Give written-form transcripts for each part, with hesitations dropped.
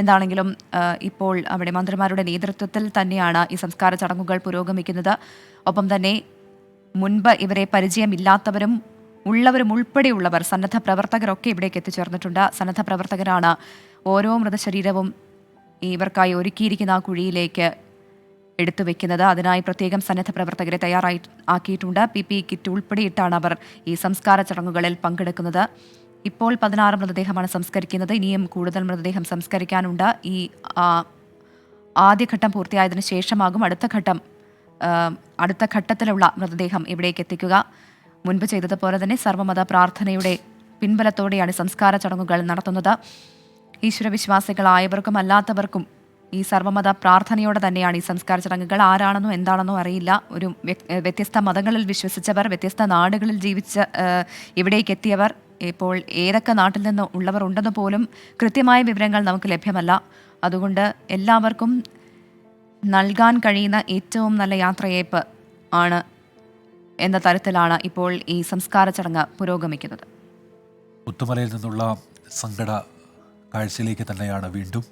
എന്താണെങ്കിലും ഇപ്പോൾ അവിടെ മന്ത്രിമാരുടെ നേതൃത്വത്തിൽ തന്നെയാണ് ഈ സംസ്കാര ചടങ്ങുകൾ പുരോഗമിക്കുന്നത്. ഒപ്പം തന്നെ മുൻപ് ഇവരെ പരിചയമില്ലാത്തവരും ഉള്ളവരും ഉൾപ്പെടെയുള്ളവർ സന്നദ്ധ പ്രവർത്തകരൊക്കെ ഇവിടേക്ക് എത്തിച്ചേർന്നിട്ടുണ്ട്. സന്നദ്ധ പ്രവർത്തകരാണ് ഓരോ മൃതശരീരവും ഇവർക്കായി ഒരുക്കിയിരിക്കുന്ന ആ കുഴിയിലേക്ക് എടുത്തു വെക്കുന്നത്. അതിനായി പ്രത്യേകം സന്നദ്ധ പ്രവർത്തകരെ ആക്കിയിട്ടുണ്ട്. PPE കിറ്റ് ഉൾപ്പെടെയിട്ടാണ് അവർ ഈ സംസ്കാര ചടങ്ങുകളിൽ പങ്കെടുക്കുന്നത്. ഇപ്പോൾ 16 മൃതദേഹമാണ് സംസ്കരിക്കുന്നത്. ഇനിയും കൂടുതൽ മൃതദേഹം സംസ്കരിക്കാനുണ്ട്. ഈ ആദ്യഘട്ടം പൂർത്തിയായതിനു ശേഷമാകും അടുത്ത ഘട്ടത്തിലുള്ള മൃതദേഹം ഇവിടേക്ക് എത്തിക്കുക. മുൻപ് ചെയ്തതുപോലെ തന്നെ സർവ്വമത പ്രാർത്ഥനയുടെ പിൻബലത്തോടെയാണ് സംസ്കാര ചടങ്ങുകൾ നടത്തുന്നത്. ഈശ്വരവിശ്വാസികളായവർക്കും അല്ലാത്തവർക്കും ഈ സർവ്വമത പ്രാർത്ഥനയോടെ തന്നെയാണ് ഈ സംസ്കാര ചടങ്ങുകൾ. ആരാണെന്നോ എന്താണെന്നോ അറിയില്ല. ഒരു വ്യത്യസ്ത മതങ്ങളിൽ വിശ്വസിച്ചവർ, വ്യത്യസ്ത നാടുകളിൽ ജീവിച്ച് ഇവിടേക്ക് എത്തിയവർ, ഇപ്പോൾ ഏതൊക്കെ നാട്ടിൽ നിന്ന് ഉള്ളവർ ഉണ്ടെന്ന് പോലും കൃത്യമായ വിവരങ്ങൾ നമുക്ക് ലഭ്യമല്ല. അതുകൊണ്ട് എല്ലാവർക്കും നൽകാൻ കഴിയുന്ന ഏറ്റവും നല്ല യാത്രയയപ്പ് ആണ് എന്ന തരത്തിലാണ് ഇപ്പോൾ ഈ സംസ്കാര ചടങ്ങ് പുരോഗമിക്കുന്നത്. പുത്തുമലയിൽ നിന്നുള്ള സങ്കട കാഴ്ചയിലേക്ക് തന്നെയാണ് വീണ്ടും.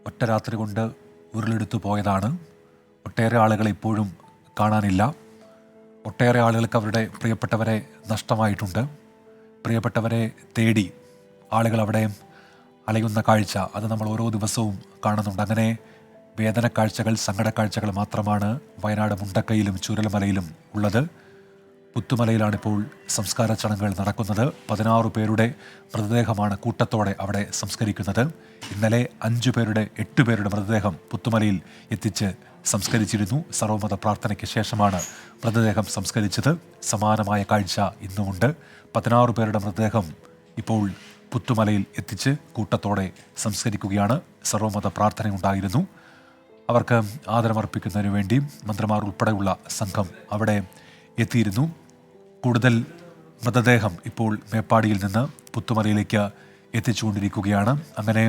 ഒറ്റ രാത്രി കൊണ്ട് ഉരുളെടുത്തു പോയതാണ്. ഒട്ടേറെ ആളുകളെ ഇപ്പോഴും കാണാനില്ല. ഒട്ടേറെ ആളുകൾക്ക് അവരുടെ പ്രിയപ്പെട്ടവരെ നഷ്ടമായിട്ടുണ്ട്. പ്രിയപ്പെട്ടവരെ തേടി ആളുകൾ അവിടെ അലയുന്ന കാഴ്ച അത് നമ്മൾ ഓരോ ദിവസവും കാണുന്നുണ്ട്. അങ്ങനെ വേദന കാഴ്ചകൾ, സങ്കട കാഴ്ചകൾ മാത്രമാണ് വയനാട് മുണ്ടക്കയിലും ചൂരൽമലയിലും ഉള്ളത്. പുത്തുമലയിലാണിപ്പോൾ സംസ്കാര ചടങ്ങുകൾ നടക്കുന്നത്. 16 പേരുടെ മൃതദേഹമാണ് കൂട്ടത്തോടെ അവിടെ സംസ്കരിക്കുന്നത്. ഇന്നലെ 8 പേരുടെ മൃതദേഹം പുത്തുമലയിൽ എത്തിച്ച് സംസ്കരിച്ചിരുന്നു. സർവ്വമത പ്രാർത്ഥനയ്ക്ക് ശേഷമാണ് മൃതദേഹം സംസ്കരിച്ചത്. സമാനമായ കാഴ്ച ഇന്നുമുണ്ട്. 16 പേരുടെ മൃതദേഹം ഇപ്പോൾ പുത്തുമലയിൽ എത്തിച്ച് കൂട്ടത്തോടെ സംസ്കരിക്കുകയാണ്. സർവ്വമത പ്രാർത്ഥനയുണ്ടായിരുന്നു. അവർക്ക് ആദരമർപ്പിക്കുന്നതിനു വേണ്ടി മന്ത്രിമാർ ഉൾപ്പെടെയുള്ള സംഘം അവിടെ എത്തിയിരുന്നു. കൂടുതൽ മൃതദേഹം ഇപ്പോൾ മേപ്പാടിയിൽ നിന്ന് പുത്തുമലയിലേക്ക് എത്തിച്ചുകൊണ്ടിരിക്കുകയാണ്. അങ്ങനെ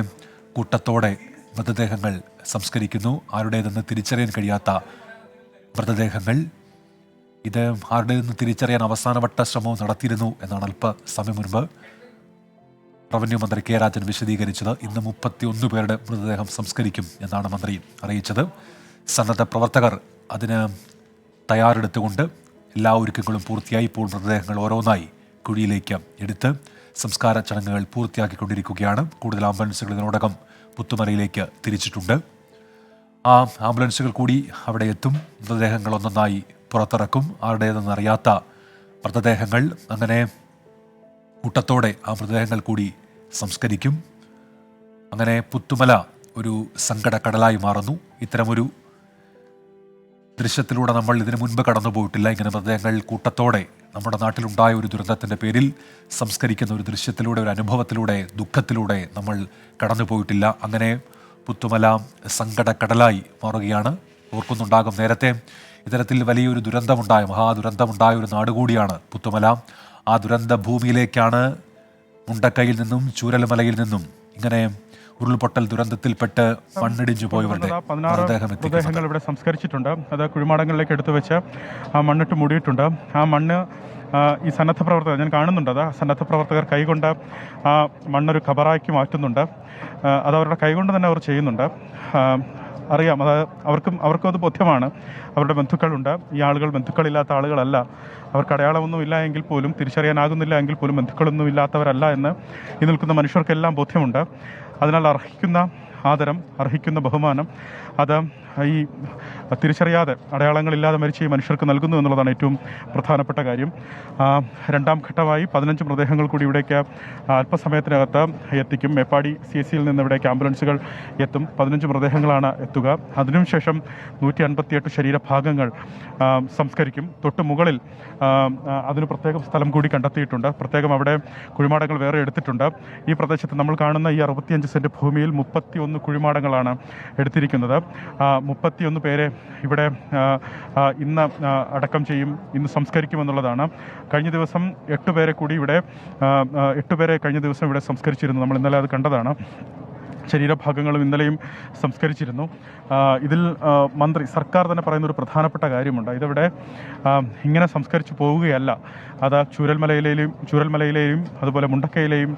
കൂട്ടത്തോടെ മൃതദേഹങ്ങൾ സംസ്കരിക്കുന്നു. ആരുടേതെന്ന് തിരിച്ചറിയാൻ കഴിയാത്ത മൃതദേഹങ്ങൾ. ഇത് ആരുടേതെന്ന് തിരിച്ചറിയാൻ അവസാനവട്ട ശ്രമവും നടത്തിയിരുന്നു എന്നാണ് അല്പസമയം മുൻപ് റവന്യൂ മന്ത്രി കെ രാജൻ വിശദീകരിച്ചത്. ഇന്ന് 31 പേരുടെ മൃതദേഹം സംസ്കരിക്കും എന്നാണ് മന്ത്രി അറിയിച്ചത്. സന്നദ്ധ പ്രവർത്തകർ അതിന് തയ്യാറെടുത്തുകൊണ്ട് എല്ലാ ഒരുക്കങ്ങളും പൂർത്തിയായി. ഇപ്പോൾ മൃതദേഹങ്ങൾ ഓരോന്നായി കുഴിയിലേക്ക് എടുത്ത് സംസ്കാര ചടങ്ങുകൾ പൂർത്തിയാക്കിക്കൊണ്ടിരിക്കുകയാണ്. കൂടുതൽ ആംബുലൻസുകൾ ഇതിനോടകം പുത്തുമലയിലേക്ക് തിരിച്ചിട്ടുണ്ട്. ആ ആംബുലൻസുകൾ കൂടി അവിടെ എത്തും. മൃതദേഹങ്ങൾ ഒന്നൊന്നായി പുറത്തിറക്കും. ആരുടേതെന്നറിയാത്ത മൃതദേഹങ്ങൾ അങ്ങനെ കൂട്ടത്തോടെ ആ മൃതദേഹങ്ങൾ കൂടി സംസ്കരിക്കും. അങ്ങനെ പുത്തുമല ഒരു സങ്കട കടലായി മാറുന്നു. ഇത്തരമൊരു ദൃശ്യത്തിലൂടെ നമ്മൾ ഇതിനു മുൻപ് കടന്നു പോയിട്ടില്ല. ഇങ്ങനെ മൃതദേഹങ്ങൾ കൂട്ടത്തോടെ നമ്മുടെ നാട്ടിലുണ്ടായ ഒരു ദുരന്തത്തിൻ്റെ പേരിൽ സംസ്കരിക്കുന്ന ഒരു ദൃശ്യത്തിലൂടെ, ഒരു അനുഭവത്തിലൂടെ, ദുഃഖത്തിലൂടെ നമ്മൾ കടന്നു പോയിട്ടില്ല. അങ്ങനെ പുത്തുമല സങ്കട കടലായി മാറുകയാണ്. ഓർക്കുന്നുണ്ടാകും, നേരത്തെ ഇത്തരത്തിൽ വലിയൊരു ദുരന്തമുണ്ടായ, മഹാദുരന്തമുണ്ടായ ഒരു നാടുകൂടിയാണ് പുത്തുമല. ആ ദുരന്ത ഭൂമിയിലേക്കാണ് മുണ്ടക്കയിൽ നിന്നും ചൂരൽമലയിൽ നിന്നും ഇങ്ങനെ ഉരുൾപൊട്ടൽ ദുരന്തത്തിൽപ്പെട്ട് മണ്ണിടിഞ്ഞു പോയവരുടെ മൃതദേഹങ്ങൾ ഇവിടെ സംസ്കരിച്ചിട്ടുണ്ട്. അത് കുഴിമാടങ്ങളിലേക്ക് എടുത്തു വെച്ച് ആ മണ്ണിട്ട് മൂടിയിട്ടുണ്ട്. ആ മണ്ണ് ഈ സന്നദ്ധ പ്രവർത്തകർ, ഞാൻ കാണുന്നുണ്ട്, അത് സന്നദ്ധ പ്രവർത്തകർ കൈകൊണ്ട് ആ മണ്ണൊരു ഖബറാക്കി മാറ്റുന്നുണ്ട്. അത് അവരുടെ കൈകൊണ്ട് തന്നെ അവർ ചെയ്യുന്നുണ്ട്. അറിയാം, അത് അവർക്കും അത് ബോധ്യമാണ്. അവരുടെ ബന്ധുക്കളുണ്ട്. ഈ ആളുകൾ ബന്ധുക്കളില്ലാത്ത ആളുകളല്ല. അവർക്ക് അടയാളമൊന്നും ഇല്ല എങ്കിൽ പോലും, തിരിച്ചറിയാനാകുന്നില്ല എങ്കിൽ പോലും ബന്ധുക്കളൊന്നും ഇല്ലാത്തവരല്ല എന്ന് ഈ നിൽക്കുന്ന മനുഷ്യർക്കെല്ലാം ബോധ്യമുണ്ട്. അതിനാൽ അർഹിക്കുന്ന ആദരം, അർഹിക്കുന്ന ബഹുമാനം അത് ഈ തിരിച്ചറിയാതെ, അടയാളങ്ങളില്ലാതെ മരിച്ച ഈ മനുഷ്യർക്ക് നൽകുന്നു എന്നുള്ളതാണ് ഏറ്റവും പ്രധാനപ്പെട്ട കാര്യം. രണ്ടാം ഘട്ടമായി 15 മൃതദേഹങ്ങൾ കൂടി ഇവിടേക്ക് അല്പസമയത്തിനകത്ത് എത്തിക്കും. മേപ്പാടി CSCയിൽ നിന്ന് ഇവിടേക്ക് ആംബുലൻസുകൾ എത്തും. 15 മൃതദേഹങ്ങളാണ് എത്തുക. അതിനുശേഷം 158 ശരീരഭാഗങ്ങൾ സംസ്കരിക്കും. തൊട്ട് മുകളിൽ അതിന് പ്രത്യേകം സ്ഥലം കൂടി കണ്ടെത്തിയിട്ടുണ്ട്. പ്രത്യേകം അവിടെ കുഴിമാടങ്ങൾ വേറെ എടുത്തിട്ടുണ്ട്. ഈ പ്രദേശത്ത് നമ്മൾ കാണുന്ന ഈ 65 സെൻറ്റ് ഭൂമിയിൽ 31 കുഴിമാടങ്ങളാണ് എടുത്തിരിക്കുന്നത്. 31 പേരെ ഇവിടെ ഇന്ന് അടക്കം ചെയ്യും, ഇന്ന് സംസ്കരിക്കുമെന്നുള്ളതാണ്. കഴിഞ്ഞ ദിവസം 8 പേരെ കഴിഞ്ഞ ദിവസം ഇവിടെ സംസ്കരിച്ചിരുന്നു. നമ്മൾ ഇന്നലെ അത് കണ്ടതാണ്. ശരീരഭാഗങ്ങളും ഇന്നലെയും സംസ്കരിച്ചിരുന്നു. ഇതിൽ മന്ത്രി സർക്കാർ തന്നെ പറയുന്ന ഒരു പ്രധാനപ്പെട്ട കാര്യമുണ്ട്. ഇതിവിടെ ഇങ്ങനെ സംസ്കരിച്ചു പോവുകയല്ല, അത് ചൂരൽമലയിലെയും അതുപോലെ മുണ്ടക്കയിലെയും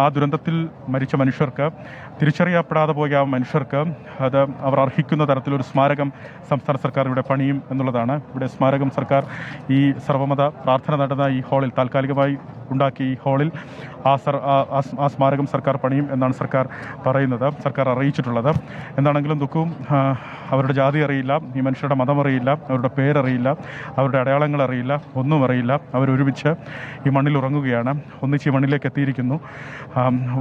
ആ ദുരന്തത്തിൽ മരിച്ച മനുഷ്യർക്ക്, തിരിച്ചറിയപ്പെടാതെ പോയ ആ മനുഷ്യർക്ക് അത് അവർ അർഹിക്കുന്ന തരത്തിലൊരു സ്മാരകം സംസ്ഥാന സർക്കാർ ഇവിടെ പണിയും എന്നുള്ളതാണ്. ഇവിടെ സ്മാരകം സർക്കാർ ഈ സർവ്വമത പ്രാർത്ഥന നടന്ന ഈ ഹാളിൽ, താൽക്കാലികമായി ഉണ്ടാക്കിയ ഈ ഹാളിൽ ആ സ്മാരകം സർക്കാർ പണിയും എന്നാണ് സർക്കാർ പറയുന്നത്, സർക്കാർ അറിയിച്ചിട്ടുള്ളത്. എന്താണെങ്കിലും ദുഃഖവും അവരുടെ ജാതി അറിയില്ല, ഈ മനുഷ്യരുടെ മതം അറിയില്ല, അവരുടെ പേരറിയില്ല, അവരുടെ അടയാളങ്ങൾ അറിയില്ല, ഒന്നും അറിയില്ല. അവരൊരുമിച്ച് ഈ മണ്ണിൽ ഉറങ്ങുകയാണ്, ഒന്നിച്ച് ഈ മണ്ണിലേക്ക് എത്തിയിരിക്കുന്നു.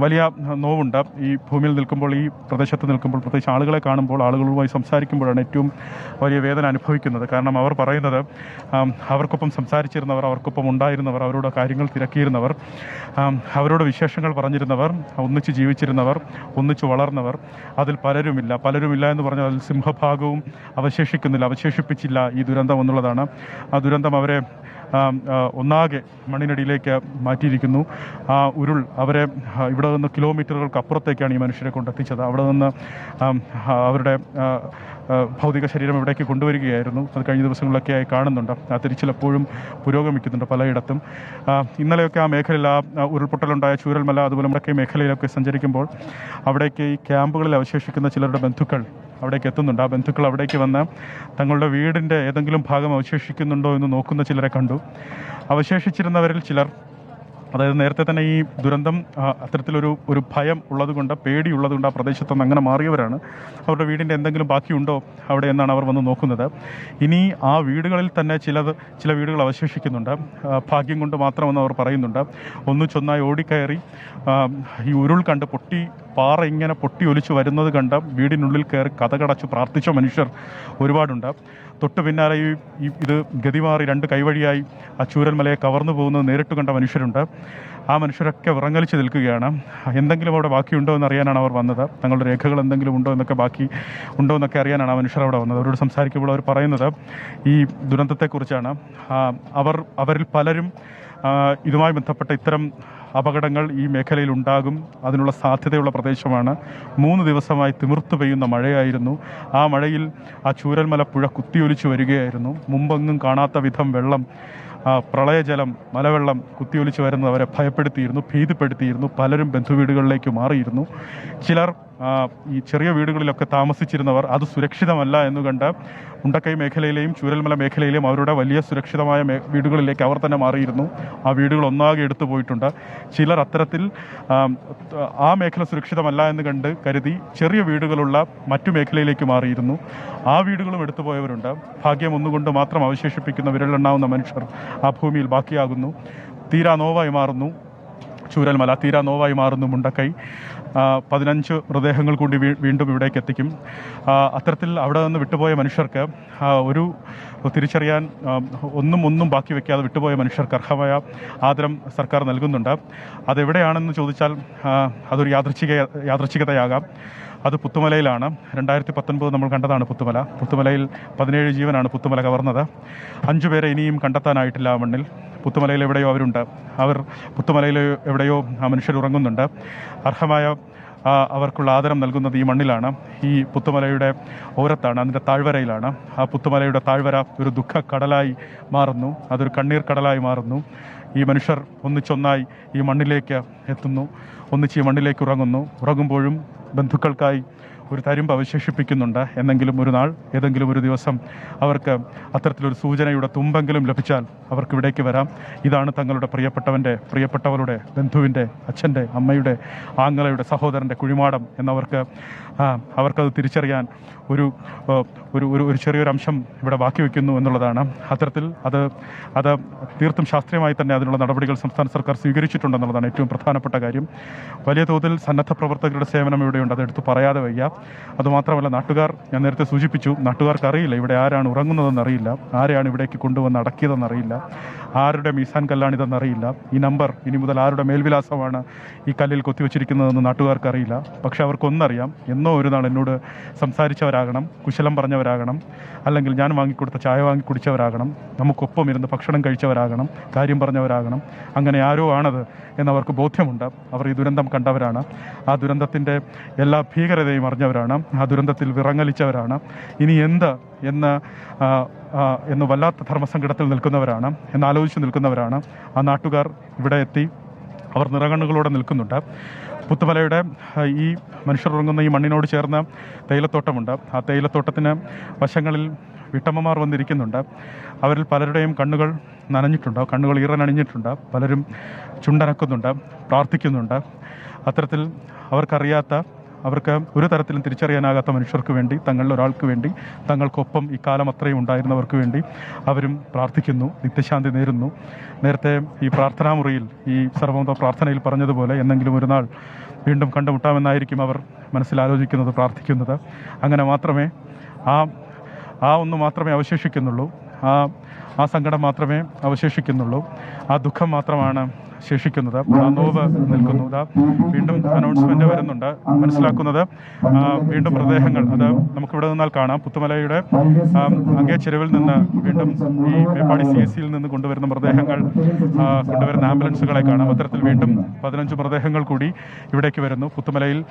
വലിയ നോവുണ്ട് ഈ ഭൂമിയിൽ നിൽക്കുമ്പോൾ, ഈ പ്രദേശത്ത് നിൽക്കുമ്പോൾ, പ്രത്യേകിച്ച് ആളുകളെ കാണുമ്പോൾ, ആളുകളുമായി സംസാരിക്കുമ്പോഴാണ് ഏറ്റവും വലിയ വേദന അനുഭവിക്കുന്നത്. കാരണം അവർ പറയുന്നത് അവർക്കൊപ്പം സംസാരിച്ചിരുന്നവർ, അവർക്കൊപ്പം ഉണ്ടായിരുന്നവർ, അവരുടെ കാര്യങ്ങൾ തിരക്കിയിരുന്നവർ, അവരോട് വിശേഷങ്ങൾ പറഞ്ഞിരുന്നവർ, ഒന്നിച്ച് ജീവിച്ചിരുന്നവർ, ഒന്നിച്ച് വളർന്നവർ, അതിൽ പലരുമില്ല എന്ന് പറഞ്ഞാൽ അതിൽ സിംഹഭാഗവും അവശേഷിപ്പിച്ചില്ല ഈ ദുരന്തം എന്നുള്ളതാണ്. ആ ദുരന്തം അവരെ ഒന്നാകെ മണ്ണിനടിയിലേക്ക് മാറ്റിയിരിക്കുന്നു. ആ ഉരുൾ അവരെ ഇവിടെ നിന്ന് കിലോമീറ്ററുകൾക്ക് അപ്പുറത്തേക്കാണ് ഈ മനുഷ്യരെ കൊണ്ടെത്തിച്ചത്. അവിടെ നിന്ന് അവരുടെ ഭൗതിക ശരീരം ഇവിടേക്ക് കൊണ്ടുവരികയായിരുന്നു. അത് കഴിഞ്ഞ ദിവസങ്ങളിലൊക്കെയായി കാണുന്നുണ്ട്. ആ തിരിച്ചിലെപ്പോഴും പുരോഗമിക്കുന്നുണ്ട് പലയിടത്തും. ഇന്നലെയൊക്കെ ആ മേഖലയിൽ, ആ ഉരുൾപൊട്ടലുണ്ടായ ചൂരൽമല അതുപോലെ മുണ്ടക്കൈ മേഖലയിലൊക്കെ സഞ്ചരിക്കുമ്പോൾ അവിടേക്ക് ഈ ക്യാമ്പുകളിൽ അവശേഷിക്കുന്ന ചിലരുടെ ബന്ധുക്കൾ അവിടേക്ക് എത്തുന്നുണ്ട്. ആ ബന്ധുക്കൾ അവിടേക്ക് വന്ന് തങ്ങളുടെ വീടിൻ്റെ ഏതെങ്കിലും ഭാഗം അവശേഷിക്കുന്നുണ്ടോ എന്ന് നോക്കുന്ന ചിലരെ കണ്ടു. അവശേഷിച്ചിരുന്നവരിൽ ചിലർ, അതായത് നേരത്തെ തന്നെ ഈ ദുരന്തം അത്തരത്തിലൊരു ഭയം ഉള്ളതുകൊണ്ട്, പേടിയുള്ളതുകൊണ്ട് ആ പ്രദേശത്ത് നിന്ന് അങ്ങനെ മാറിയവരാണ്. അവരുടെ വീടിൻ്റെ എന്തെങ്കിലും ബാക്കിയുണ്ടോ അവിടെ എന്നാണ് അവർ വന്ന് നോക്കുന്നത്. ഇനി ആ വീടുകളിൽ തന്നെ ചില വീടുകൾ അവശേഷിക്കുന്നുണ്ട്. ഭാഗ്യം കൊണ്ട് മാത്രമെന്ന് അവർ പറയുന്നുണ്ട്. ഒന്നിച്ചൊന്നായി ഓടിക്കയറി ഈ ഉരുൾ കണ്ട് പാറ ഇങ്ങനെ പൊട്ടി ഒലിച്ചു വരുന്നത് കണ്ട് വീടിനുള്ളിൽ കയറി കതകടച്ച് പ്രാർത്ഥിച്ച മനുഷ്യർ ഒരുപാടുണ്ട്. തൊട്ട് പിന്നാലെ ഇത് ഗതിമാറി രണ്ട് കൈവഴിയായി ആ ചൂരൽമലയെ കവർന്നു പോകുന്നത് നേരിട്ട് കണ്ട മനുഷ്യരുണ്ട്. ആ മനുഷ്യരൊക്കെ വിറങ്ങലിച്ച് നിൽക്കുകയാണ്. എന്തെങ്കിലും അവിടെ ബാക്കിയുണ്ടോ എന്നറിയാനാണ് അവർ വന്നത്. തങ്ങളുടെ രേഖകൾ എന്തെങ്കിലും ഉണ്ടോ എന്നൊക്കെ അറിയാനാണ് ആ മനുഷ്യർ അവിടെ വന്നത്. അവരോട് സംസാരിക്കുമ്പോൾ അവർ പറയുന്നത് ഈ ദുരന്തത്തെക്കുറിച്ചാണ്. അവരിൽ പലരും ഇതുമായി ബന്ധപ്പെട്ട ഇത്തരം അപകടങ്ങൾ ഈ മേഖലയിൽ ഉണ്ടാകും, അതിനുള്ള സാധ്യതയുള്ള പ്രദേശമാണ്. 3 ദിവസമായി തിമിർത്തു പെയ്യുന്ന മഴയായിരുന്നു. ആ മഴയിൽ ആ ചൂരൽമല പുഴ കുത്തിയൊലിച്ചു വരികയായിരുന്നു. മുമ്പെങ്ങും കാണാത്ത വിധം വെള്ളം, പ്രളയജലം, മലവെള്ളം കുത്തിയൊലിച്ചു വരുന്നത് അവരെ ഭീതിപ്പെടുത്തിയിരുന്നു. പലരും ബന്ധുവീടുകളിലേക്ക് മാറിയിരുന്നു. ചിലർ ഈ ചെറിയ വീടുകളിലൊക്കെ താമസിച്ചിരുന്നവർ അത് സുരക്ഷിതമല്ല എന്ന് കണ്ട് മുണ്ടക്കൈ മേഖലയിലെയും ചൂരൽമല മേഖലയിലെയും അവരുടെ വലിയ സുരക്ഷിതമായ വീടുകളിലേക്ക് അവർ തന്നെ മാറിയിരുന്നു. ആ വീടുകൾ ഒന്നാകെ എടുത്തു പോയിട്ടുണ്ട്. ചിലർ അത്തരത്തിൽ ആ മേഖല സുരക്ഷിതമല്ല എന്ന് കരുതി ചെറിയ വീടുകളുള്ള മറ്റു മേഖലയിലേക്ക് മാറിയിരുന്നു. ആ വീടുകളും എടുത്തു പോയവരുണ്ട്. ഭാഗ്യം ഒന്നുകൊണ്ട് മാത്രം അവശേഷിപ്പിക്കുന്ന വിരലെണ്ണാവുന്ന മനുഷ്യർ ആ ഭൂമിയിൽ ബാക്കിയാകുന്നു. തീരാ നോവായി മാറുന്നു ചൂരൽമല, തീരാ നോവായി മാറുന്നു മുണ്ടക്കൈ. 15 മൃതദേഹങ്ങൾ കൂടി വീണ്ടും ഇവിടേക്ക് എത്തിക്കും. അത്തരത്തിൽ അവിടെ നിന്ന് വിട്ടുപോയ മനുഷ്യർക്ക് ഒരു തിരിച്ചറിയാൻ ഒന്നും ബാക്കി വയ്ക്കാതെ വിട്ടുപോയ മനുഷ്യർക്ക് അർഹമായ ആദരം സർക്കാർ നൽകുന്നുണ്ട്. അതെവിടെയാണെന്ന് ചോദിച്ചാൽ അതൊരു യാദൃച്ഛികതയാകാം. അത് പുത്തുമലയിലാണ്. 2019 നമ്മൾ കണ്ടതാണ് പുത്തുമലയിൽ 17 ജീവനാണ് പുത്തുമല കവർന്നത്. 5 പേരെ ഇനിയും കണ്ടെത്താനായിട്ടില്ല ആ മണ്ണിൽ. പുത്തുമലയിൽ എവിടെയോ അവരുണ്ട്. പുത്തുമലയിൽ എവിടെയോ ആ മനുഷ്യർ ഉറങ്ങുന്നുണ്ട്. അർഹമായ അവർക്കുള്ള ആദരം നൽകുന്നത് ഈ മണ്ണിലാണ്, ഈ പുത്തുമലയുടെ ഓരത്താണ്, അതിൻ്റെ താഴ്വരയിലാണ്. ആ പുത്തുമലയുടെ താഴ്വര ഒരു ദുഃഖക്കടലായി മാറുന്നു, അതൊരു കണ്ണീർ കടലായി മാറുന്നു. ഈ മനുഷ്യർ ഒന്നിച്ചൊന്നായി ഈ മണ്ണിലേക്ക് എത്തുന്നു, ഒന്നിച്ച് ഈ മണ്ണിലേക്ക് ഉറങ്ങുമ്പോഴും ബന്ധുക്കൾക്കായി ഒരു തരിമ്പ് അവശേഷിപ്പിക്കുന്നുണ്ട്. എന്നെങ്കിലും ഒരു നാൾ, ഏതെങ്കിലും ഒരു ദിവസം അവർക്ക് അത്തരത്തിലൊരു സൂചനയുടെ തുമ്പെങ്കിലും ലഭിച്ചാൽ അവർക്ക് ഇവിടേക്ക് വരാം. ഇതാണ് തങ്ങളുടെ പ്രിയപ്പെട്ടവരുടെ, ബന്ധുവിൻ്റെ, അച്ഛൻ്റെ, അമ്മയുടെ, ആങ്ങളയുടെ, സഹോദരൻ്റെ കുഴിമാടം അവർക്കത് തിരിച്ചറിയാൻ ഒരു ചെറിയൊരു അംശം ഇവിടെ ബാക്കി വയ്ക്കുന്നു എന്നുള്ളതാണ്. അത്തരത്തിൽ അത് തീർത്തും ശാസ്ത്രീയമായി തന്നെ അതിനുള്ള നടപടികൾ സംസ്ഥാന സർക്കാർ സ്വീകരിച്ചിട്ടുണ്ടെന്നുള്ളതാണ് ഏറ്റവും പ്രധാനപ്പെട്ട കാര്യം. വലിയ തോതിൽ സന്നദ്ധ പ്രവർത്തകരുടെ സേവനം ഇവിടെയുണ്ട്, അതെടുത്ത് പറയാതെ വയ്യ. അതുമാത്രമല്ല, ഞാൻ നേരത്തെ സൂചിപ്പിച്ചു, നാട്ടുകാർക്ക് അറിയില്ല ഇവിടെ ആരാണ് ഉറങ്ങുന്നതെന്നറിയില്ല, ആരെയാണ് ഇവിടേക്ക് കൊണ്ടുവന്ന് അടക്കിയതെന്നറിയില്ല. ആരുടെ മീസാൻ കല്ലാണിതെന്നറിയില്ല. ഈ നമ്പർ ഇനി മുതൽ ആരുടെ മേൽവിലാസമാണ് ഈ കല്ലിൽ കൊത്തിവെച്ചിരിക്കുന്നതെന്ന് നാട്ടുകാർക്ക് അറിയില്ല. പക്ഷെ അവർക്കൊന്നറിയാം, എന്നോ ഒരു നാൾ എന്നോട് സംസാരിച്ചവരാകണം, കുശലം പറഞ്ഞവരാകണം, അല്ലെങ്കിൽ ഞാൻ വാങ്ങിക്കൊടുത്ത ചായ വാങ്ങി കുടിച്ചവരാകണം, നമുക്കൊപ്പം ഇരുന്ന് ഭക്ഷണം കഴിച്ചവരാകണം, കാര്യം പറഞ്ഞവരാകണം. അങ്ങനെ ആരോ ആണത് എന്നവർക്ക് ബോധ്യമുണ്ട്. അവർ ഈ ദുരന്തം കണ്ടവരാണ്, ആ ദുരന്തത്തിൻ്റെ എല്ലാ ഭീകരതയും അറിഞ്ഞവരാണ്, ആ ദുരന്തത്തിൽ വിറങ്ങലിച്ചവരാണ്. ഇനി എന്ത് എന്ന് വല്ലാത്ത ധർമ്മസങ്കടത്തിൽ നിൽക്കുന്നവരാണ്, എന്നാലോചിച്ച് നിൽക്കുന്നവരാണ്. ആ നാട്ടുകാർ ഇവിടെ എത്തി അവർ നിറകണ്ണുകളോടെ നിൽക്കുന്നുണ്ട്. പുത്തുമലയുടെ ഈ മനുഷ്യർ ഉറങ്ങുന്ന ഈ മണ്ണിനോട് ചേർന്ന് തേയിലത്തോട്ടമുണ്ട്. ആ തേയിലത്തോട്ടത്തിന് വശങ്ങളിൽ വീട്ടമ്മമാർ വന്നിരിക്കുന്നുണ്ട്. അവരിൽ പലരുടെയും കണ്ണുകൾ നനഞ്ഞിട്ടുണ്ട്, കണ്ണുകൾ ഈറനണിഞ്ഞിട്ടുണ്ട്. പലരും ചുണ്ടനക്കുന്നുണ്ട്, പ്രാർത്ഥിക്കുന്നുണ്ട്. അത്തരത്തിൽ അവർക്കറിയാത്ത, അവർക്ക് ഒരു തരത്തിലും തിരിച്ചറിയാനാകാത്ത മനുഷ്യർക്ക് വേണ്ടി, തങ്ങളിൽ ഒരാൾക്ക് വേണ്ടി, തങ്ങൾക്കൊപ്പം ഈ കാലം അത്രയും ഉണ്ടായിരുന്നവർക്ക് വേണ്ടി അവരും പ്രാർത്ഥിക്കുന്നു, നിത്യശാന്തി നേരുന്നു. നേരത്തെ ഈ പ്രാർത്ഥനാമുറിയിൽ, ഈ സർവ്വമത പ്രാർത്ഥനയിൽ പറഞ്ഞതുപോലെ എന്നെങ്കിലും ഒരു നാൾ വീണ്ടും കണ്ടുമുട്ടാമെന്നായിരിക്കും അവർ മനസ്സിലാലോചിക്കുന്നത്, പ്രാർത്ഥിക്കുന്നത്. അങ്ങനെ മാത്രമേ ആ ഒന്ന് മാത്രമേ അവശേഷിക്കുന്നുള്ളൂ. ആ സങ്കടം മാത്രമേ അവശേഷിക്കുന്നുള്ളൂ. ആ ദുഃഖം മാത്രമാണ് ശേഷിക്കുന്നത്. ആ നോവ് നിൽക്കുന്നു. വീണ്ടും അനൗൺസ്മെന്റ് വരുന്നുണ്ട്. മനസ്സിലാക്കുന്നത് വീണ്ടും മൃതദേഹങ്ങൾ, അത് നമുക്കിവിടെ നിന്നാൽ കാണാം. പുത്തുമലയുടെ അങ്ങേ ചെരുവിൽ നിന്ന് വീണ്ടും ഈ മേപ്പാടി CSCയിൽ നിന്ന് കൊണ്ടുവരുന്ന മൃതദേഹങ്ങൾ, കൊണ്ടുവരുന്ന ആംബുലൻസുകളെ കാണാം. അത്തരത്തിൽ വീണ്ടും 15 മൃതദേഹങ്ങൾ കൂടി ഇവിടേക്ക് വരുന്നു. പുത്തുമലയിൽ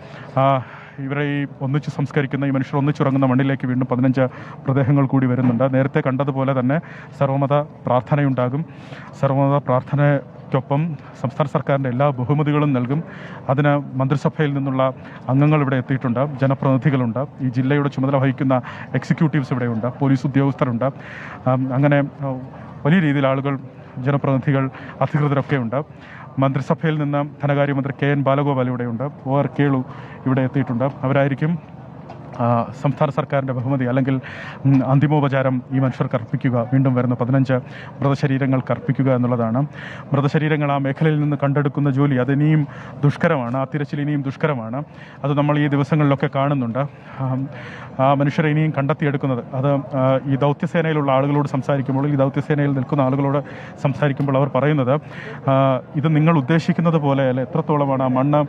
ഇവരെ ഈ ഒന്നിച്ച് സംസ്കരിക്കുന്ന, ഈ മനുഷ്യർ ഒന്നിച്ചുറങ്ങുന്ന മണ്ണിലേക്ക് വീണ്ടും 15 മൃതദേഹങ്ങൾ കൂടി വരുന്നുണ്ട്. നേരത്തെ കണ്ടതുപോലെ തന്നെ സർവ്വമത പ്രാർത്ഥനയുണ്ടാകും. സർവ്വമത പ്രാർത്ഥനയ്ക്കൊപ്പം സംസ്ഥാന സർക്കാരിൻ്റെ എല്ലാ ബഹുമതികളും നൽകും. അതിന് മന്ത്രിസഭയിൽ നിന്നുള്ള അംഗങ്ങൾ ഇവിടെ എത്തിയിട്ടുണ്ട്, ജനപ്രതിനിധികളുണ്ട്, ഈ ജില്ലയുടെ ചുമതല വഹിക്കുന്ന എക്സിക്യൂട്ടീവ്സ് ഇവിടെയുണ്ട്, പോലീസ് ഉദ്യോഗസ്ഥരുണ്ട്. അങ്ങനെ വലിയ രീതിയിൽ ആളുകൾ, ജനപ്രതിനിധികൾ, അധികൃതരൊക്കെ ഉണ്ട്. മന്ത്രിസഭയിൽ നിന്ന് ധനകാര്യമന്ത്രി KN ബാലഗോപാൽ ഇവിടെയുണ്ട്, OR കേളു ഇവിടെ എത്തിയിട്ടുണ്ട്. അവരായിരിക്കും സംസ്ഥാന സർക്കാരിൻ്റെ ബഹുമതി അല്ലെങ്കിൽ അന്തിമോപചാരം ഈ മനുഷ്യർക്ക് അർപ്പിക്കുക. വീണ്ടും വരുന്ന 15 മൃതശരീരങ്ങൾക്ക് അർപ്പിക്കുക എന്നുള്ളതാണ്. മൃതശരീരങ്ങൾ ആ മേഖലയിൽ നിന്ന് കണ്ടെടുക്കുന്ന ജോലി അതിനിയും ദുഷ്കരമാണ്. ആ തിരച്ചിൽ ഇനിയും ദുഷ്കരമാണ്. അത് നമ്മൾ ഈ ദിവസങ്ങളിലൊക്കെ കാണുന്നുണ്ട്. ആ മനുഷ്യരെ ഇനിയും കണ്ടെത്തിയെടുക്കുന്നത്, അത് ഈ ദൗത്യസേനയിലുള്ള ആളുകളോട് സംസാരിക്കുമ്പോൾ, ഈ ദൗത്യസേനയിൽ നിൽക്കുന്ന ആളുകളോട് സംസാരിക്കുമ്പോൾ അവർ പറയുന്നത്, ഇത് നിങ്ങൾ ഉദ്ദേശിക്കുന്നത് പോലെയല്ല, എത്രത്തോളമാണ് ആ മണ്ണ്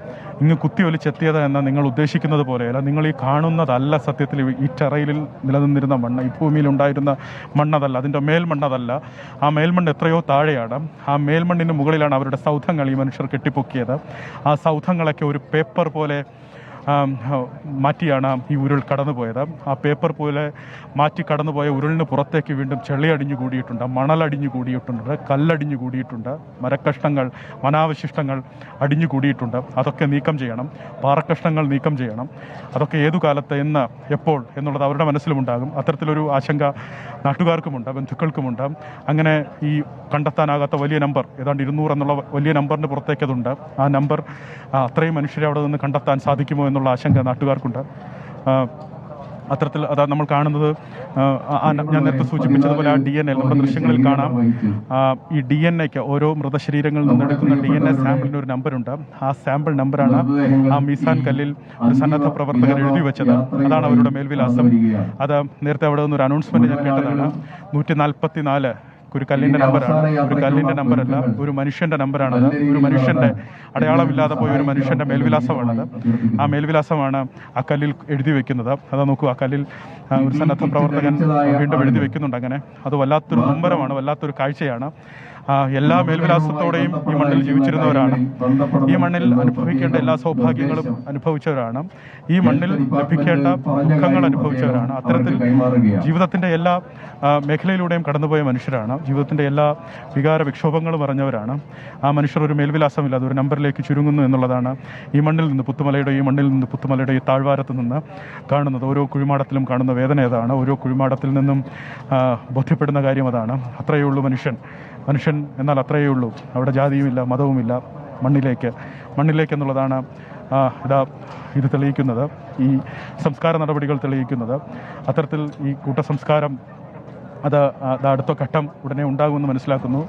ഇങ്ങ് കുത്തിയൊലിച്ചെത്തിയത് എന്ന് നിങ്ങൾ ഉദ്ദേശിക്കുന്നത് പോലെയല്ല. നിങ്ങൾ ഈ കാണുന്നതല്ല സത്യത്തിൽ ഈ ടെറയിൽ നിലനിന്നിരുന്ന മണ്ണ്, ഈ ഭൂമിയിൽ ഉണ്ടായിരുന്ന മണ്ണതല്ല, അതിൻ്റെ മേൽമണ്ണതല്ല. ആ മേൽമണ്ണ് എത്രയോ താഴെയാണ്. ആ മേൽമണ്ണിന് മുകളിലാണ് അവരുടെ സൗധങ്ങൾ ഈ മനുഷ്യർ കെട്ടിപ്പൊക്കിയത്. ആ സൗധങ്ങളൊക്കെ ഒരു പേപ്പർ പോലെ മാറ്റിയാണ് ഈ ഉരുൾ കടന്നുപോയത്. ആ പേപ്പർ പോലെ മാറ്റി കടന്നുപോയ ഉരുളിന് പുറത്തേക്ക് വീണ്ടും ചെളിയടിഞ്ഞു കൂടിയിട്ടുണ്ട്, മണലടിഞ്ഞു കൂടിയിട്ടുണ്ട്, കല്ലടിഞ്ഞു കൂടിയിട്ടുണ്ട്, മരക്കഷ്ണങ്ങൾ, വനാവശിഷ്ടങ്ങൾ അടിഞ്ഞു കൂടിയിട്ടുണ്ട്. അതൊക്കെ നീക്കം ചെയ്യണം, പാറക്കഷ്ണങ്ങൾ നീക്കം ചെയ്യണം. അതൊക്കെ ഏതു കാലത്ത്, എന്ന്, എപ്പോൾ എന്നുള്ളത് അവരുടെ മനസ്സിലുമുണ്ടാകും. അത്തരത്തിലൊരു ആശങ്ക നാട്ടുകാർക്കുമുണ്ട്, ബന്ധുക്കൾക്കുമുണ്ട്. അങ്ങനെ ഈ കണ്ടെത്താനാകാത്ത വലിയ നമ്പർ, ഏതാണ്ട് 200 എന്നുള്ള വലിയ നമ്പറിന് പുറത്തേക്ക് അതുണ്ട്. ആ നമ്പർ, അത്രയും മനുഷ്യരെ അവിടെ നിന്ന് കണ്ടെത്താൻ സാധിക്കുമോ എന്നുള്ള ആശങ്ക നാട്ടുകാർക്കുണ്ട്. അത്തരത്തിൽ അതാ നമ്മൾ കാണുന്നത്, ഞാൻ നേരത്തെ സൂചിപ്പിച്ചതുപോലെ ആ DNA നമ്മുടെ ദൃശ്യങ്ങളിൽ കാണാം. ഈ DNA-ക്ക്, ഓരോ മൃതശരീരങ്ങളിൽ നിന്നെടുക്കുന്ന DNA സാമ്പിളിന് ഒരു നമ്പറുണ്ട്. ആ സാമ്പിൾ നമ്പറാണ് ആ മീസാൻ കല്ലിൽ ഒരു സന്നദ്ധ പ്രവർത്തകർ എഴുതി വെച്ചത്. അതാണ് അവരുടെ മേൽവിലാസം. അത് നേരത്തെ അവിടെ നിന്നൊരു അനൗൺസ്മെന്റ് ഞാൻ കേട്ടതാണ്. 144 ഒരു കല്ലിൻ്റെ നമ്പറാണ്, ഒരു കല്ലിൻ്റെ നമ്പറല്ല, ഒരു മനുഷ്യൻ്റെ നമ്പറാണത്. ഒരു മനുഷ്യൻ്റെ അടയാളമില്ലാതെ പോയ ഒരു മനുഷ്യൻ്റെ മേൽവിലാസമാണത്. ആ മേൽവിലാസമാണ് ആ കല്ലിൽ എഴുതി വെക്കുന്നത്. അതാ നോക്കൂ, ആ കല്ലിൽ ഒരു സന്നദ്ധ പ്രവർത്തകൻ വീണ്ടും എഴുതി വെക്കുന്നുണ്ട്. അങ്ങനെ അത് വല്ലാത്തൊരു നൊമ്പരമാണ്, വല്ലാത്തൊരു കാഴ്ചയാണ്. എല്ലാ മേൽവിലാസത്തോടെയും ഈ മണ്ണിൽ ജീവിച്ചിരുന്നവരാണ്. ഈ മണ്ണിൽ അനുഭവിക്കേണ്ട എല്ലാ സൗഭാഗ്യങ്ങളും അനുഭവിച്ചവരാണ്. ഈ മണ്ണിൽ ലഭിക്കേണ്ട ദുഃഖങ്ങൾ അനുഭവിച്ചവരാണ്. അത്തരത്തിൽ ജീവിതത്തിൻ്റെ എല്ലാ മേഖലയിലൂടെയും കടന്നുപോയ മനുഷ്യരാണ്. ജീവിതത്തിൻ്റെ എല്ലാ വികാര വിക്ഷോഭങ്ങളും അറിഞ്ഞവരാണ്. ആ മനുഷ്യർ ഒരു മേൽവിലാസമില്ല, അതൊരു നമ്പറിലേക്ക് ചുരുങ്ങുന്നു എന്നുള്ളതാണ് ഈ മണ്ണിൽ നിന്ന്, പുത്തുമലയുടെ ഈ മണ്ണിൽ നിന്ന്, പുത്തുമലയുടെ ഈ താഴ്വാരത്ത് നിന്ന് കാണുന്നത്. ഓരോ കുഴിമാടത്തിലും കാണുന്ന വേദന അതാണ്. ഓരോ കുഴിമാടത്തിൽ നിന്നും ബോധ്യപ്പെടുന്ന കാര്യം അതാണ്. അത്രയേ ഉള്ളൂ മനുഷ്യൻ എന്നാൽ അത്രയേ ഉള്ളൂ. അവിടെ ജാതിയുമില്ല, മതവുമില്ല. മണ്ണിലേക്ക് എന്നുള്ളതാണ് ഇത് തെളിയിക്കുന്നത്, ഈ സംസ്കാര നടപടികൾ തെളിയിക്കുന്നത്. അത്തരത്തിൽ ഈ കൂട്ടസംസ്കാരം അത് അടുത്ത ഘട്ടം ഉടനെ ഉണ്ടാകുമെന്ന് മനസ്സിലാക്കുന്നു.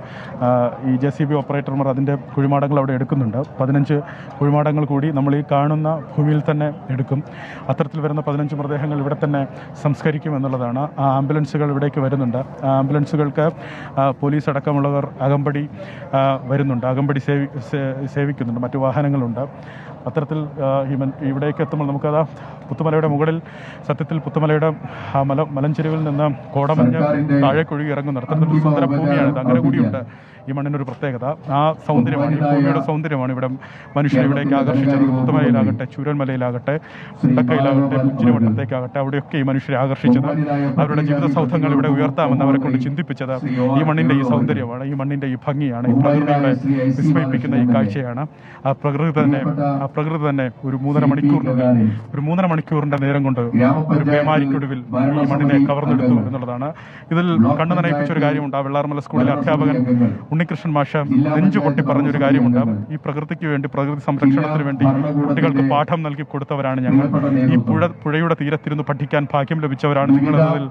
ഈ JCB ഓപ്പറേറ്റർമാർ അതിൻ്റെ കുഴിമാടങ്ങൾ അവിടെ എടുക്കുന്നുണ്ട്. 15 കുഴിമാടങ്ങൾ കൂടി നമ്മൾ ഈ കാണുന്ന ഭൂമിയിൽ തന്നെ എടുക്കും. അത്തരത്തിൽ വരുന്ന 15 മൃതദേഹങ്ങൾ ഇവിടെ തന്നെ സംസ്കരിക്കും എന്നുള്ളതാണ്. ആ ആംബുലൻസുകൾ ഇവിടേക്ക് വരുന്നുണ്ട്. ആ ആംബുലൻസുകൾക്ക് പോലീസ് അടക്കമുള്ളവർ അകമ്പടി വരുന്നുണ്ട്, അകമ്പടി സേവിക്കുന്നുണ്ട്, മറ്റു വാഹനങ്ങളുണ്ട്. അത്തരത്തിൽ ഇവിടേക്ക് എത്തുമ്പോൾ നമുക്കത് പുത്തുമലയുടെ മുകളിൽ സത്യത്തിൽ പുത്തുമലയുടെ മലഞ്ചെരുവിൽ നിന്ന് കോടമഞ്ഞ് താഴേക്കൊഴുകി ഇറങ്ങുന്നുണ്ട്. അത്തരത്തിൽ സുന്ദര ഭൂമിയാണിത്. അങ്ങനെ കൂടിയുണ്ട് ഈ മണ്ണിനൊരു പ്രത്യേകത. ആ സൗന്ദര്യമാണ്, ഈ ഭൂമിയുടെ സൗന്ദര്യമാണ് ഇവിടെ മനുഷ്യരെ ഇവിടേക്ക് ആകർഷിച്ചത്. പുത്തുമലയിലാകട്ടെ, ചൂരന്മലയിലാകട്ടെ, മുണ്ടക്കയിലാകട്ടെ, കുഞ്ചിനിവട്ടത്തേക്കാകട്ടെ, അവിടെയൊക്കെ ഈ മനുഷ്യരെ ആകർഷിച്ചത്, അവരുടെ ജീവിത സൗധങ്ങൾ ഇവിടെ ഉയർത്താമെന്ന് അവരെ കൊണ്ട് ചിന്തിപ്പിച്ചത് ഈ മണ്ണിൻ്റെ ഈ സൗന്ദര്യമാണ്, ഈ മണ്ണിൻ്റെ ഈ ഭംഗിയാണ്, ഈ പ്രകൃതിയുടെ വിസ്മയിപ്പിക്കുന്ന ഈ കാഴ്ചയാണ്. ആ പ്രകൃതി തന്നെ ഒരു 3.5 മണിക്കൂറിന്റെ നേരം കൊണ്ട് ഒരു പേമാരിക്കൊടുവിൽ ഈ മണ്ണിനെ കവർന്നെടുത്തു എന്നുള്ളതാണ്. ഇതിൽ കണ്ണു നനയിപ്പിച്ച ഒരു കാര്യമുണ്ട്. ആ വെള്ളാർമല സ്കൂളിലെ അധ്യാപകൻ ഉണ്ണികൃഷ്ണൻ മാഷ് നെഞ്ചു പൊട്ടി പറഞ്ഞൊരു കാര്യമുണ്ട്. ഈ പ്രകൃതിക്ക് വേണ്ടി, പ്രകൃതി സംരക്ഷണത്തിന് വേണ്ടി കുട്ടികൾക്ക് പാഠം നൽകി കൊടുത്തവരാണ് ഞങ്ങൾ. ഈ പുഴയുടെ തീരത്തിരുന്ന് പഠിക്കാൻ ഭാഗ്യം ലഭിച്ചവരാണ് നിങ്ങളെന്നതിൽ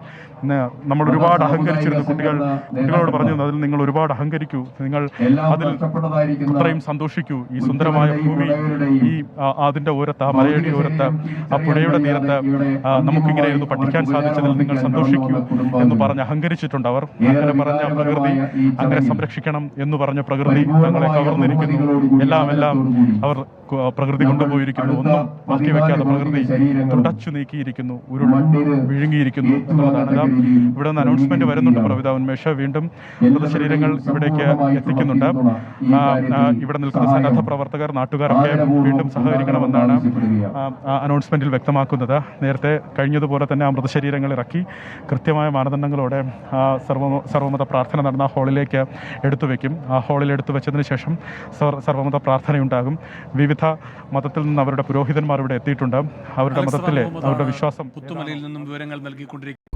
നമ്മൾ ഒരുപാട് അഹങ്കരിച്ചിരുന്നു. കുട്ടികളോട് പറഞ്ഞു, അതിൽ നിങ്ങൾ ഒരുപാട് അഹങ്കരിക്കൂ, നിങ്ങൾ അതിൽ അത്രയും സന്തോഷിക്കൂ. ഈ സുന്ദരമായ ഭൂമി, ഈ അതിന്റെ ഓരത്ത്, ആ മലയുടെ ഓരത്ത്, ആ പുഴയുടെ തീരത്ത് നമുക്കിങ്ങനെ ഇരുന്ന് പഠിക്കാൻ സാധിച്ചതിൽ നിങ്ങൾ സന്തോഷിക്കൂ എന്ന് പറഞ്ഞ് അഹങ്കരിച്ചിട്ടുണ്ട് അവർ. അങ്ങനെ പറഞ്ഞ പ്രകൃതി, അങ്ങനെ സംരക്ഷിക്കണം എന്ന് പറഞ്ഞ പ്രകൃതി തങ്ങളെ കവർന്നിരിക്കുന്നു. എല്ലാം അവർ പ്രകൃതി കൊണ്ടുപോയിരിക്കുന്നു. ഒന്നും ബാക്കി വെക്കാതെ പ്രകൃതി തുടച്ചു നീക്കിയിരിക്കുന്നു, വിഴുങ്ങിയിരിക്കുന്നു എന്നുള്ളതാണ്. ഇവിടെ നിന്ന് അനൗൺസ്മെന്റ് വരുന്നുണ്ട്. പ്രവിത ഉന്മേഷ് വീണ്ടും മൃതശരീരങ്ങൾ ഇവിടേക്ക് എത്തിക്കുന്നുണ്ട്. ഇവിടെ നിൽക്കുന്ന സന്നദ്ധ പ്രവർത്തകർ, നാട്ടുകാരൊക്കെ വീണ്ടും സഹകരിക്കണമെന്നാണ് അനൗൺസ്മെന്റിൽ വ്യക്തമാക്കുന്നത്. നേരത്തെ കഴിഞ്ഞതുപോലെ തന്നെ ആ മൃതശരീരങ്ങൾ ഇറക്കി കൃത്യമായ മാനദണ്ഡങ്ങളോടെ സർവ്വമത പ്രാർത്ഥന നടന്ന ഹാളിലേക്ക് എടുത്തുവെക്കും. ആ ഹാളിൽ എടുത്തു വെച്ചതിന് ശേഷം സർവ്വമത പ്രാർത്ഥനയുണ്ടാകും. വിവിധ മതത്തിൽ നിന്ന് അവരുടെ പുരോഹിതന്മാർ ഇവിടെ എത്തിയിട്ടുണ്ട്. അവരുടെ മതത്തിലെ, അവരുടെ വിശ്വാസം പുത്തുമലയിൽ നിന്നും വിവരങ്ങൾ നൽകിക്കൊണ്ടിരിക്കും.